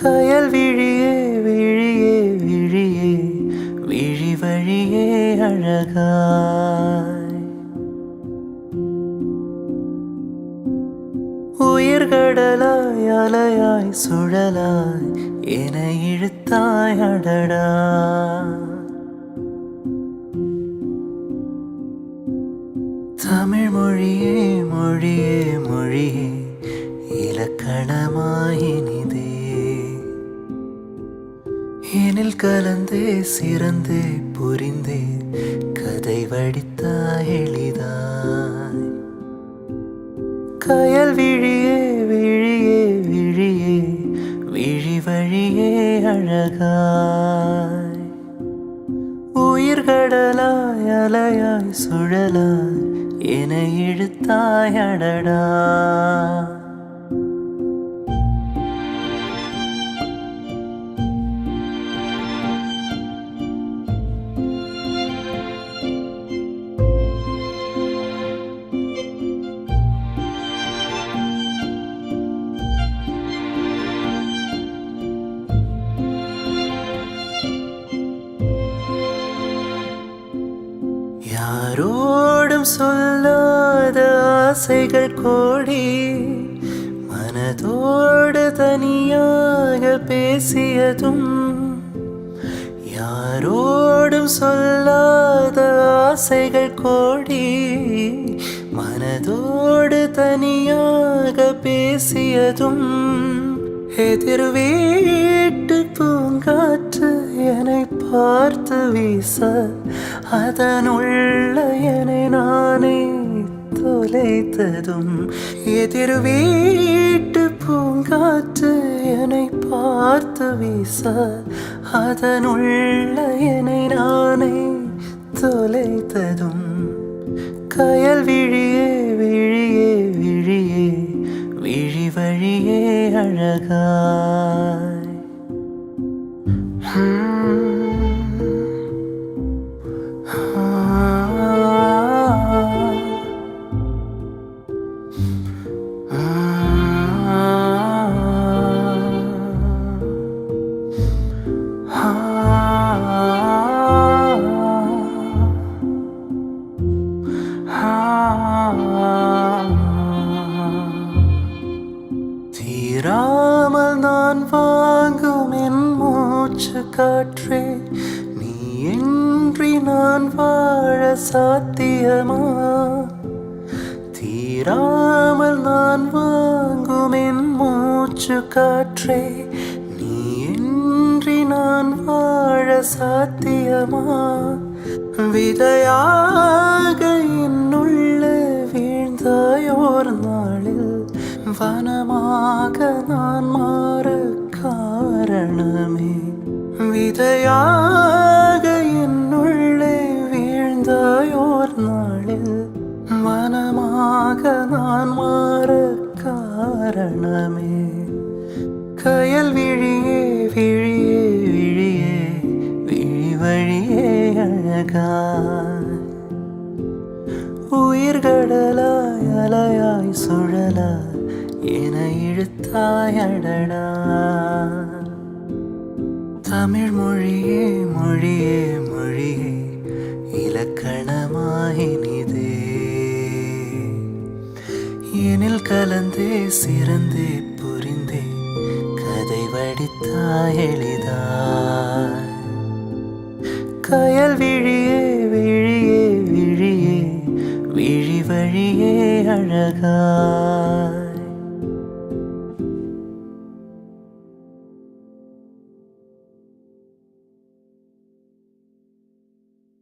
கயல் விழியே விழியே விழியே விழி வழியே அழகாய் உயிர்கடலாய் அலையாய் சுழலாய் என இழுத்தாய் அடடா தமிழ் மொழியே மொழியே மொழியே இலக்கணமாயினிதே எனில் கலந்தே சிறந்தே புரிந்தே கதை வடித்தாய் எளிதாய் கயல் விழியே விழியே விழியே விழி வழியே அழகாய் உயிர்கடலாய் அலையாய் சுழலாய் என இழுத்தாய் அடடா யாரோடும் சொல்லாத ஆசைகள் கோடி மனதோடு தனியாக பேசியதும் யாரோடும் சொல்லாத ஆசைகள் கோடி மனதோடு தனியாக பேசியதும் எதிர் வீட்டு பூங்காற்று என்னை பார்த்து வீச அதனுள்ள என்னை நானே தொலைத்ததும் எதிர் வீட்டு பூங்காற்று என்னை பார்த்து வீச அதனுள்ள என்னை நானே தொலைத்ததும் கயல் விழியே விழியே விழியே விழி வழியே அழகாய் தீராமல் நான் வாங்கும் என் மூச்சு காற்றே நீ இன்றி நான் வாழ சாத்தியமா தீராமல் நான் வாங்கும் என் மூச்சு காற்றே நீ இன்றி நான் வாழ சாத்தியமா விதையாக என்னுள்ள வீழ்ந்தாயோர் நாளில் வனமாக நான் மாற காரணமே விதையாக என்னுள்ளே வீழ்ந்தாயோர் நாளில் வனமாக நான் மாற காரணமே கயல் விழியே விழியே விழியே விழி வழியே அழகாய் உயிர்கடலாய் அலையாய் சுழலாய் என இழுத்தாய் அடடா தமிழ் மொழியே மொழியே மொழியே இலக்கணமாயினிதே எனில் கலந்தே சிறந்தே புரிந்தே கதை வடித்தாய் எளிதாய் கயல் விழியே விழியே விழியே விழி வழியே அழகாய்